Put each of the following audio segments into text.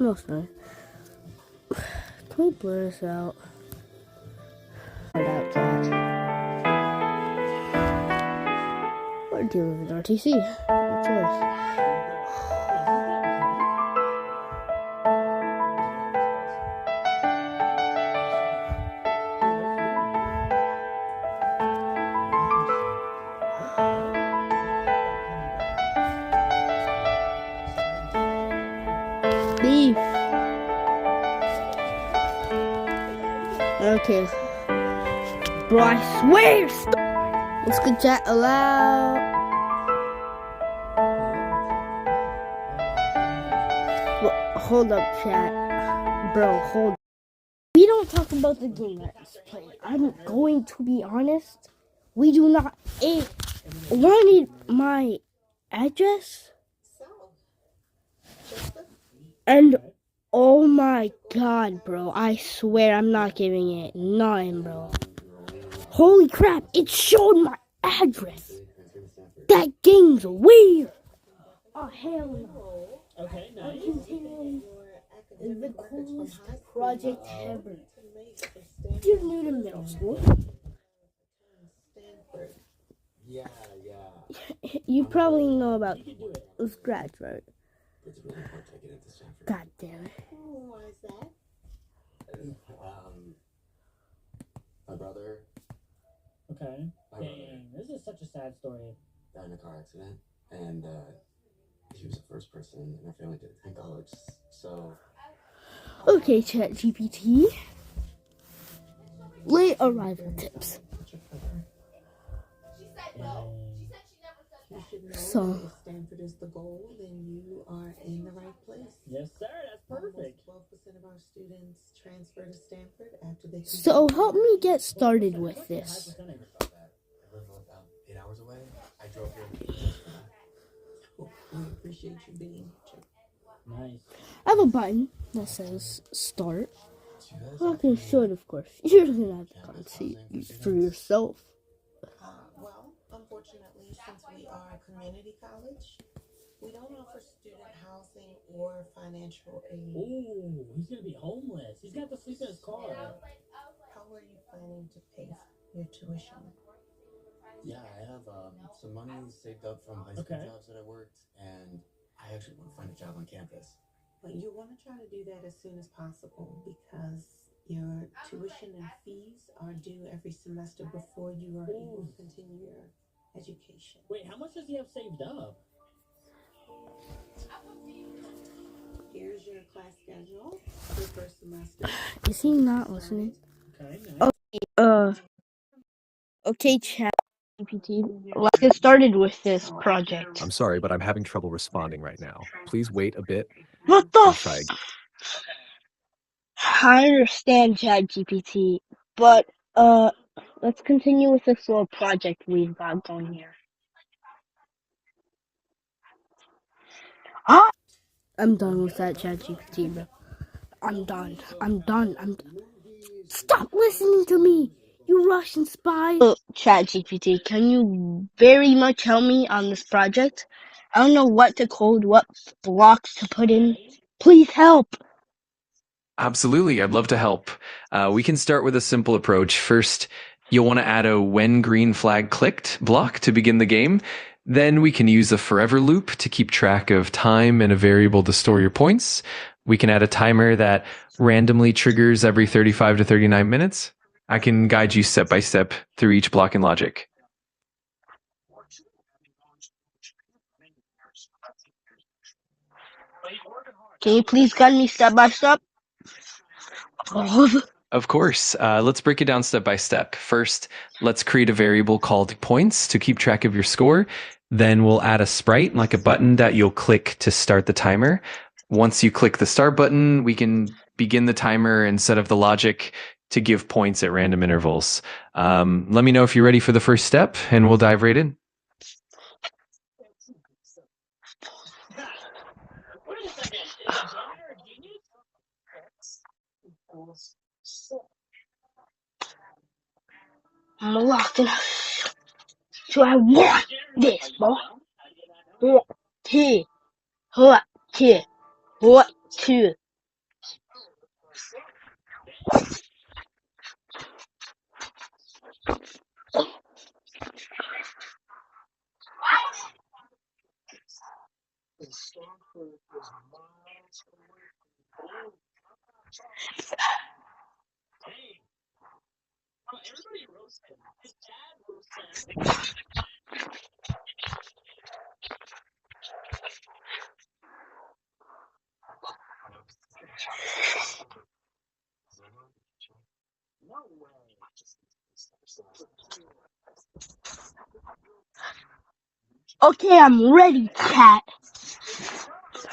No, sorry. Can we blur this out? Blur it out, chat. We're dealing with RTC. Of course. Beef. Okay. Bro, I swear! Stop. Let's go chat aloud. Well, hold up, chat. Bro, hold up. We don't talk about the game that's playing. I'm going to be honest. We do not. It wanted my address. And oh my god, bro. I swear I'm not giving it. Nothing, bro. Holy crap, it showed my address. That game's weird. Oh, hell no. Okay, nice. The coolest project ever. You're new to middle school. Yeah. You probably know about scratch, right? It's really hard to get into Stanford. God damn it. Why is that? My brother Okay. Dang, this is such a sad story. died in a car accident, and he was the first person in our family to attend college. So. Okay, ChatGPT. Late arrival tips. You should know So. if Stanford is the goal, then you are in the right place. Yes, sir. That's perfect. Almost 12% of our students transfer to Stanford after they. So help me get started with this. I live about 8 hours away. I drove here just for that. We appreciate you being here. Nice. I have a button that says start. You guys Okay, sure, of course. You're gonna have to come see for yourself. Well, unfortunately, since we are a community college, we don't offer student housing or financial aid. Ooh, he's gonna be homeless. He's got to sleep in his car. How are you planning to pay your tuition? Yeah, I have some money saved up from high school Okay. jobs that I worked, and I actually want to find a job on campus. But you want to try to do that as soon as possible because your tuition and fees are due every semester before you are able to continue your education. Wait, how much does he have saved up? Here's your class schedule for the first semester. Is he not listening? Okay, nice. Okay, ChatGPT. Let's get started with this project. I'm sorry, but I'm having trouble responding right now. Please wait a bit. What the I'll try again. I understand, ChatGPT, but let's continue with this little project we've got going here. I'm done with that, ChatGPT, bro. I'm done. Stop listening to me, you Russian spy. ChatGPT, can you very much help me on this project? I don't know what to code, what blocks to put in. Please help. Absolutely, I'd love to help. We can start with a simple approach. First, you'll want to add a when green flag clicked block to begin the game. Then we can use a forever loop to keep track of time and a variable to store your points. We can add a timer that randomly triggers every 35 to 39 minutes. I can guide you step by step through each block in logic. Can you please guide me step by step? Of course. Let's break it down step by step. First, let's create a variable called points to keep track of your score. Then we'll add a sprite, like a button that you'll click to start the timer. Once you click the start button, we can begin the timer and set up the logic to give points at random intervals. Let me know if you're ready for the first step, and we'll dive right in. I'm locked in. So I want this, boy. What, two, Okay, I'm ready, cat.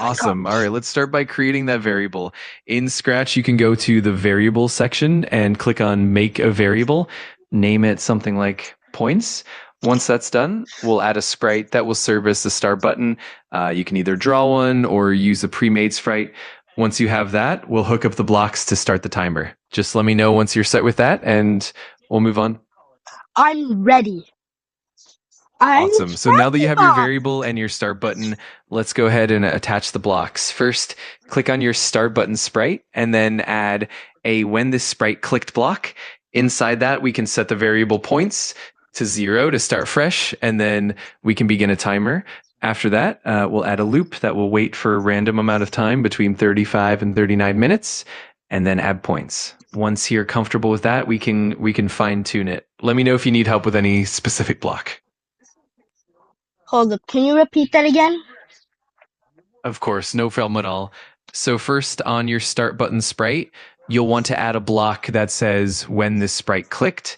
Awesome. All right, let's start by creating that variable. In Scratch, you can go to the variable section and click on make a variable. Name it something like points. Once that's done, we'll add a sprite that will serve as the start button. You can either draw one or use a pre-made sprite. Once you have that, we'll hook up the blocks to start the timer. Just let me know once you're set with that, and we'll move on. I'm ready. Awesome. So now that you have your variable and your start button, let's go ahead and attach the blocks. First, click on your start button sprite and then add a when this sprite clicked block. Inside that, we can set the variable points to 0 to start fresh, and then we can begin a timer. After that, we'll add a loop that will wait for a random amount of time between 35 and 39 minutes, and then add points. Once you're comfortable with that, we can fine tune it. Let me know if you need help with any specific block. Hold up, can you repeat that again? Of course, no problem at all. So first, on your start button sprite, you'll want to add a block that says when this sprite clicked.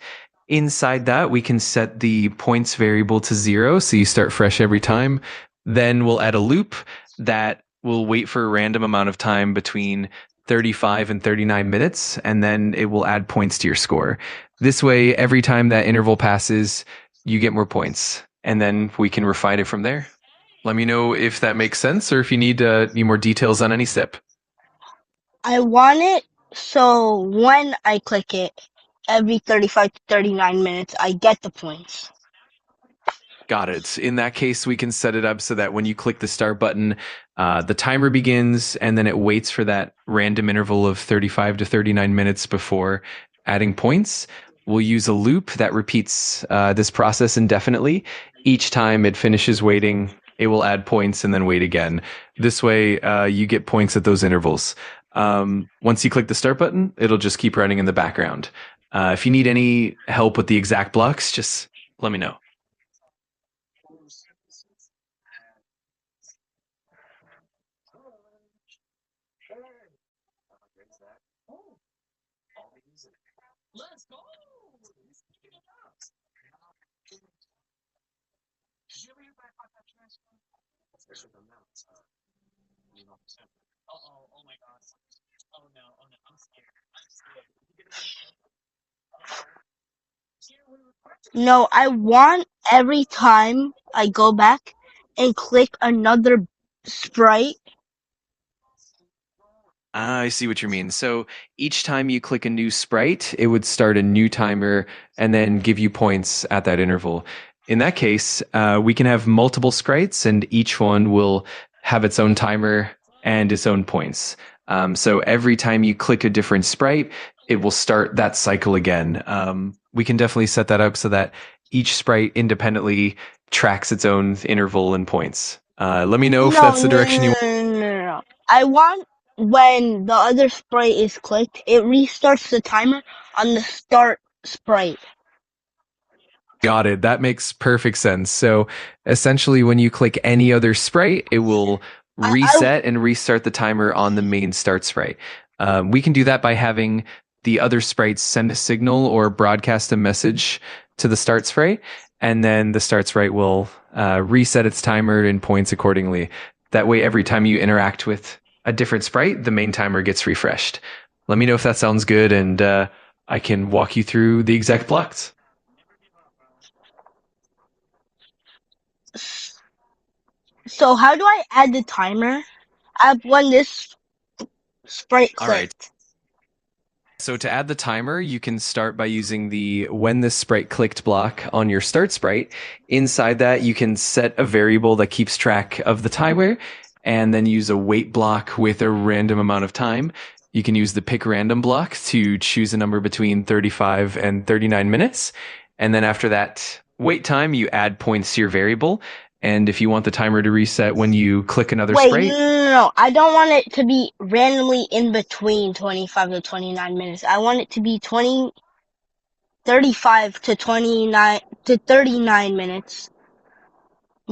Inside that, we can set the points variable to 0, so you start fresh every time. Then we'll add a loop that will wait for a random amount of time between 35 and 39 minutes, and then it will add points to your score. This way, every time that interval passes, you get more points, and then we can refine it from there. Let me know if that makes sense or if you need more details on any step. I want it so when I click it, every 35 to 39 minutes, I get the points. Got it. In that case, we can set it up so that when you click the start button, the timer begins and then it waits for that random interval of 35 to 39 minutes before adding points. We'll use a loop that repeats this process indefinitely. Each time it finishes waiting, it will add points and then wait again. This way, you get points at those intervals. Once you click the start button, it'll just keep running in the background. If you need any help with the exact blocks, just let me know. No, I want every time I go back and click another sprite. I see what you mean. So each time you click a new sprite, it would start a new timer and then give you points at that interval. In that case, we can have multiple sprites and each one will have its own timer and its own points. So every time you click a different sprite, it will start that cycle again. We can definitely set that up so that each sprite independently tracks its own interval and points. Let me know if that's the direction you want. No. I want when the other sprite is clicked, it restarts the timer on the start sprite. Got it. That makes perfect sense. So essentially, when you click any other sprite, it will reset and restart the timer on the main start sprite. We can do that by having the other sprites send a signal or broadcast a message to the start sprite, and then the start sprite will reset its timer and points accordingly. That way, every time you interact with a different sprite, the main timer gets refreshed. Let me know if that sounds good, and I can walk you through the exact blocks. So how do I add the timer when this sprite clicked? All right. So to add the timer, you can start by using the when this sprite clicked block on your start sprite. Inside that, you can set a variable that keeps track of the timer and then use a wait block with a random amount of time. You can use the pick random block to choose a number between 35 and 39 minutes. And then after that wait time, you add points to your variable. And if you want the timer to reset when you click another Wait, sprite, no. I don't want it to be randomly in between 25 to 29 minutes. I want it to be 35 to 29 to 39 minutes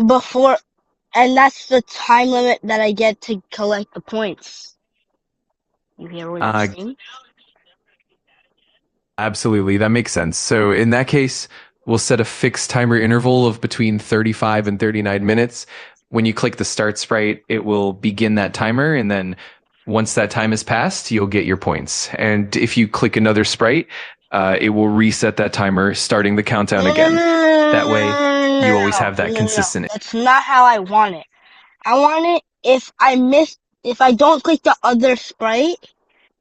before, and that's the time limit that I get to collect the points. You hear what I'm uh, saying? absolutely, that makes sense. So in that case, we'll set a fixed timer interval of between 35 and 39 minutes. When you click the start sprite, it will begin that timer, and then once that time has passed, you'll get your points. And if you click another sprite, it will reset that timer, starting the countdown again. That way, you always have that consistent. That's not how I want it. I want it if I don't click the other sprite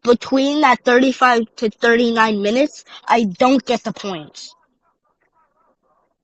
between that 35 to 39 minutes, I don't get the points.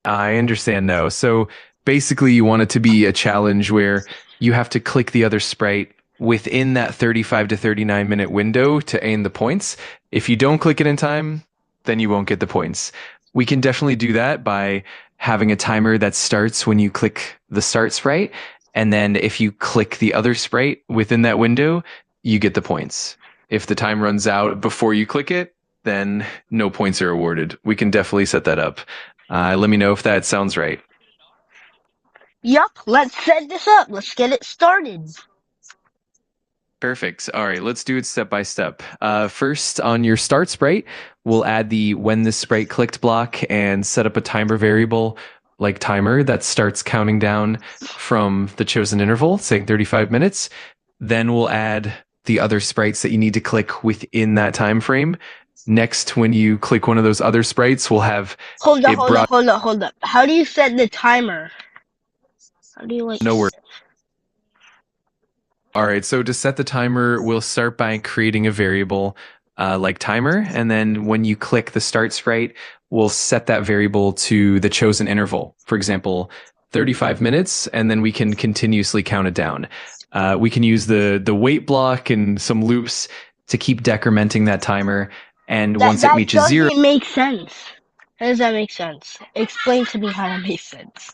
I understand, no. So basically, you want it to be a challenge where you have to click the other sprite within that 35 to 39-minute window to aim the points. If you don't click it in time, then you won't get the points. We can definitely do that by having a timer that starts when you click the start sprite. And then if you click the other sprite within that window, you get the points. If the time runs out before you click it, then no points are awarded. We can definitely set that up. Let me know if that sounds right. Yup, let's set this up. Let's get it started. Perfect. All right, let's do it step by step. First, on your start sprite, we'll add the when this sprite clicked block and set up a timer variable like timer that starts counting down from the chosen interval, saying 35 minutes. Then we'll add the other sprites that you need to click within that time frame. Next, when you click one of those other sprites, we'll have Hold it brought. up. How do you set the timer? How do you No worries. All right, so to set the timer, we'll start by creating a variable like timer, and then when you click the start sprite, we'll set that variable to the chosen interval. For example, 35 minutes, and then we can continuously count it down. We can use the wait block and some loops to keep decrementing that timer, and once it reaches zero, doesn't make sense. How does that make sense? Explain to me how that makes sense.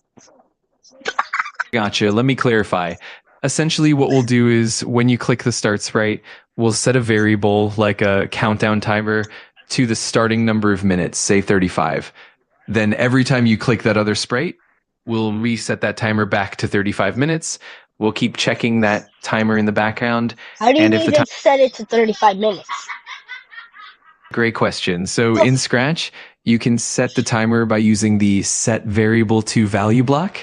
Gotcha. Let me clarify. Essentially, what we'll do is when you click the start sprite, we'll set a variable like a countdown timer to the starting number of minutes, say 35. Then every time you click that other sprite, we'll reset that timer back to 35 minutes. We'll keep checking that timer in the background. How do you And if the even set it to 35 minutes? Great question. So in Scratch, you can set the timer by using the set variable to value block.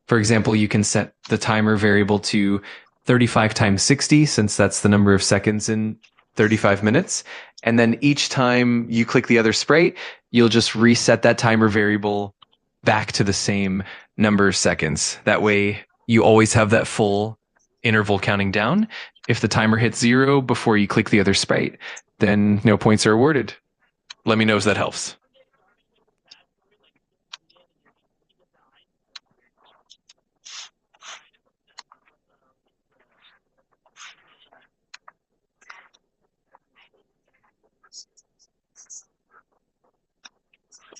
For example, you can set the timer variable to 35 times 60, since that's the number of seconds in 35 minutes. And then each time you click the other sprite, you'll just reset that timer variable back to the same number of seconds. That way, you always have that full interval counting down. If the timer hits zero before you click the other sprite, then no points are awarded. Let me know if that helps.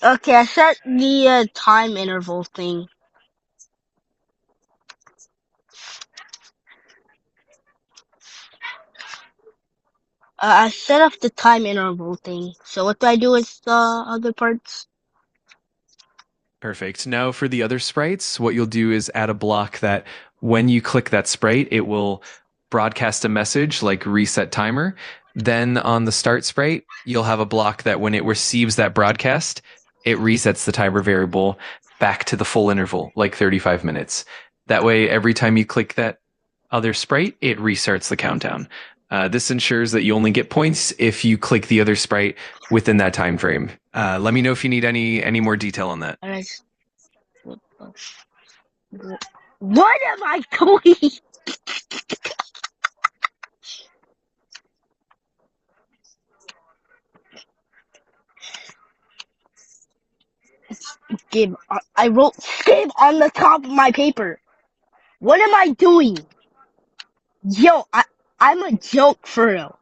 Okay, I set the time interval thing. I set up the time interval thing. So what do I do with the other parts? Perfect. Now for the other sprites, what you'll do is add a block that when you click that sprite, it will broadcast a message like reset timer. Then on the start sprite, you'll have a block that when it receives that broadcast, it resets the timer variable back to the full interval, like 35 minutes. That way, every time you click that other sprite, it restarts the countdown. This ensures that you only get points if you click the other sprite within that time frame. Let me know if you need any more detail on that. What am I doing? Skip. I wrote skip on the top of my paper. What am I doing? Yo, I'm a joke for real.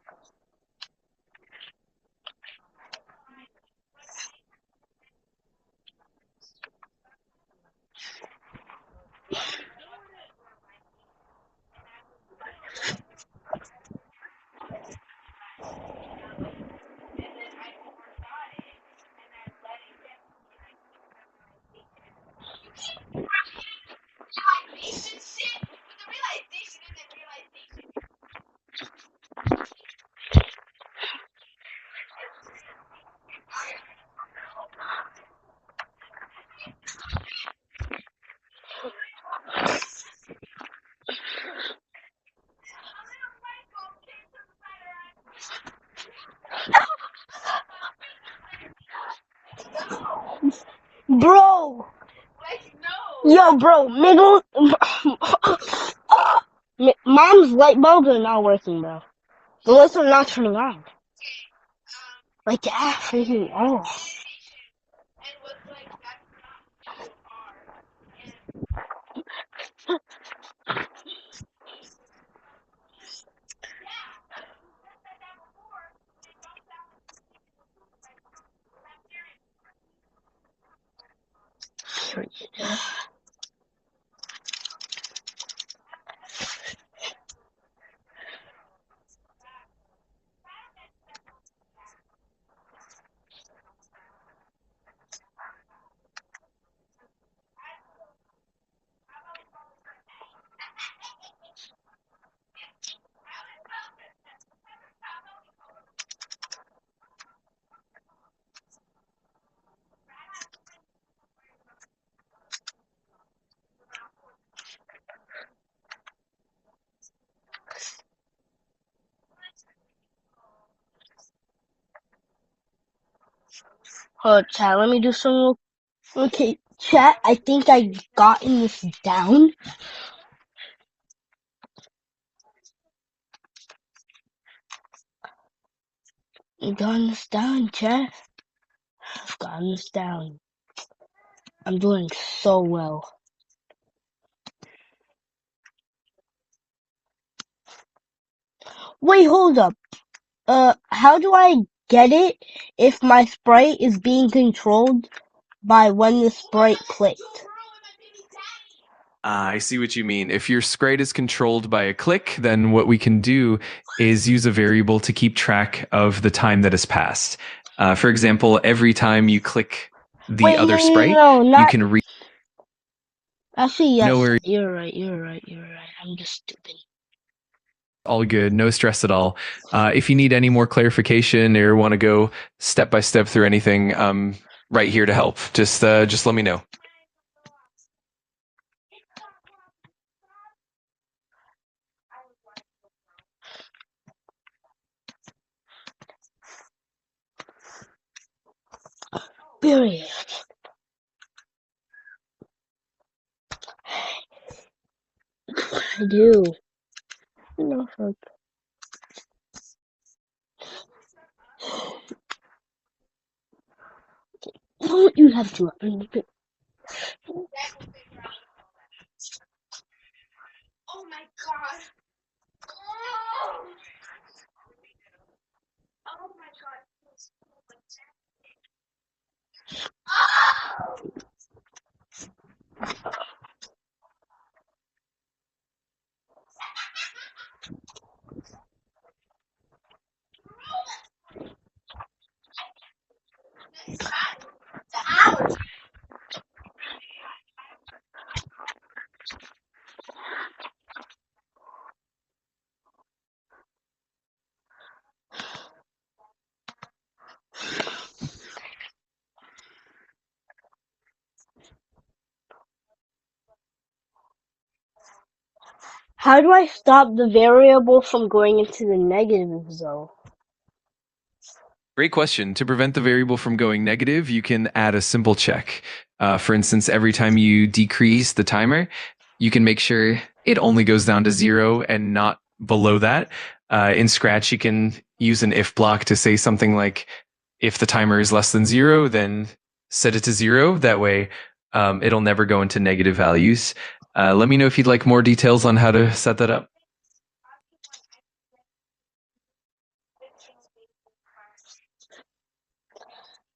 Bro! Yo, bro, middle. Mom's light bulbs are not working, bro. The lights are not turning on. Like, freaking off. Hold on, chat, let me do some real. Okay, chat, I think I gotten this down. I've gotten this down, chat. I've gotten this down. I'm doing so well. Wait, hold up. How do I get it if my sprite is being controlled by when the sprite clicked? I see what you mean. If your sprite is controlled by a click, then what we can do is use a variable to keep track of the time that has passed. For example, every time you click the Wait, other no, sprite, no, you not. can Actually, yes. know where You're right. I'm just stupid. all good, no stress at all. If you need any more clarification or want to go step by step through anything, I'm right here to help. Just let me know. Period. I do. No, fuck. Don't you have to? Oh my god. Oh my god. How do I stop the variable from going into the negatives, though? Great question. To prevent the variable from going negative, you can add a simple check. For instance, every time you decrease the timer, you can make sure it only goes down to 0 and not below that. In Scratch, you can use an if block to say something like, if the timer is less than 0, then set it to 0. That way, it'll never go into negative values. Let me know if you'd like more details on how to set that up.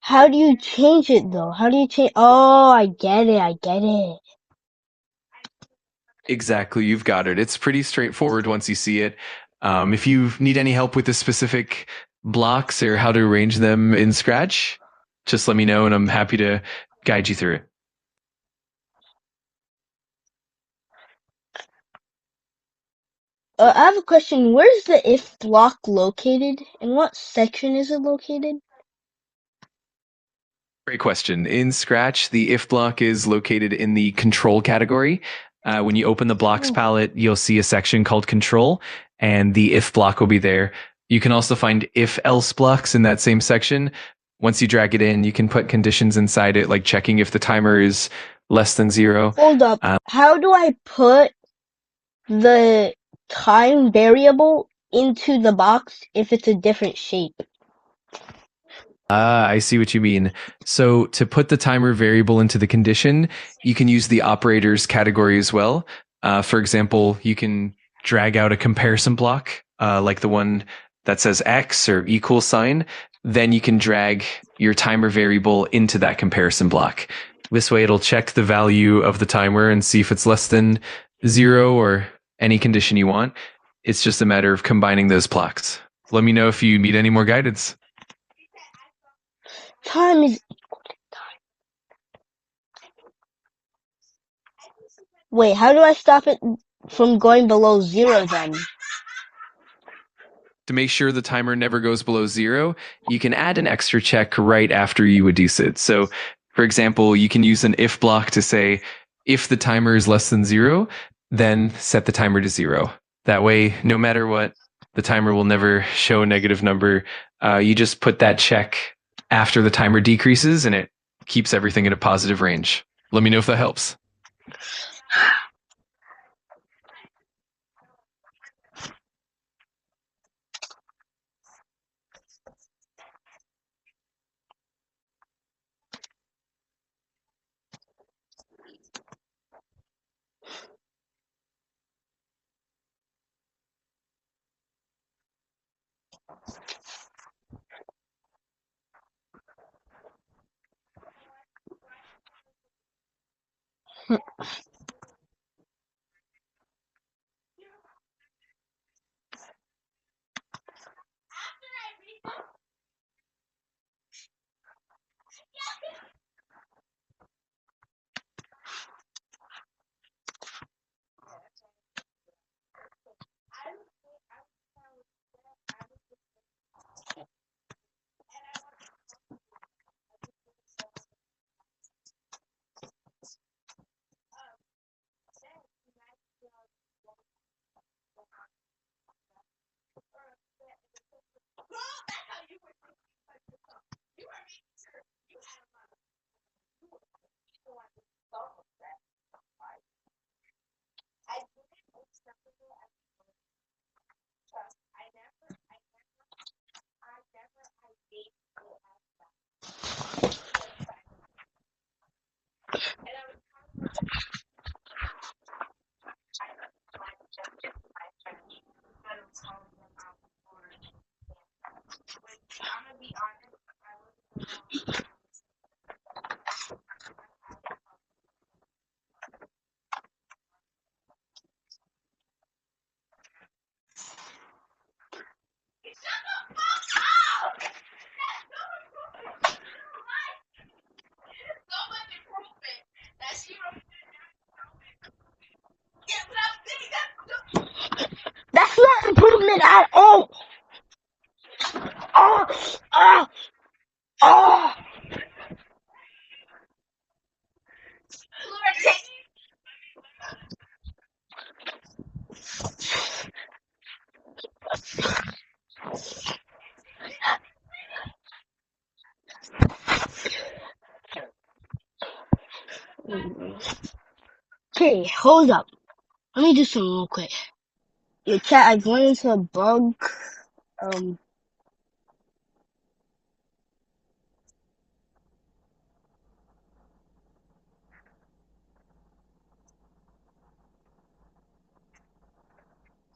How do you change it, though? How do you change? Oh, I get it. Exactly, you've got it. It's pretty straightforward once you see it. If you need any help with the specific blocks or how to arrange them in Scratch, just let me know and I'm happy to guide you through it. I have a question. Where's the if block located? In what section is it located? Great question. In Scratch, the if block is located in the control category. When you open the blocks palette, you'll see a section called control, and the if block will be there. You can also find if else blocks in that same section. Once you drag it in, you can put conditions inside it, like checking if the timer is less than 0. Hold up. How do I put the time variable into the box if it's a different shape? I see what you mean. So to put the timer variable into the condition, you can use the operators category as well. For example, you can drag out a comparison block, like the one that says X or equal sign. Then you can drag your timer variable into that comparison block. This way it'll check the value of the timer and see if it's less than 0 or any condition you want. It's just a matter of combining those blocks. Let me know if you need any more guidance. Time is equal to time. Wait, how do I stop it from going below 0 then? To make sure the timer never goes below 0, you can add an extra check right after you reduce it. So, for example, you can use an if block to say, if the timer is less than 0, then set the timer to 0. That way, no matter what, the timer will never show a negative number. You just put that check after the timer decreases, and it keeps everything in a positive range. Let me know if that helps. That's not improvement at all! Oh! Oh! Oh! Okay, hold up. Let me do something real quick. Yo, chat, I went into a bug.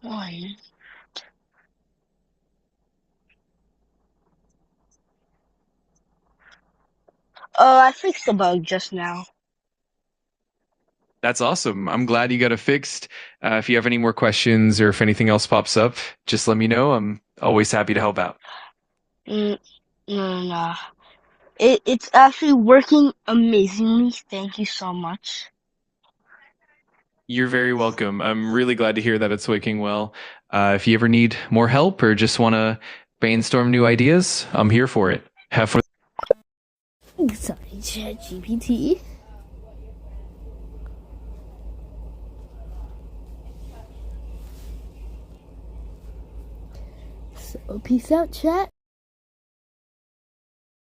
Why? I fixed the bug just now. That's awesome. I'm glad you got it fixed. If you have any more questions or if anything else pops up, just let me know. I'm always happy to help out. No. It's actually working amazingly. Thank you so much. You're very welcome. I'm really glad to hear that it's working well. If you ever need more help or just want to brainstorm new ideas, I'm here for it. Have fun. Sorry, ChatGPT. So, peace out, chat.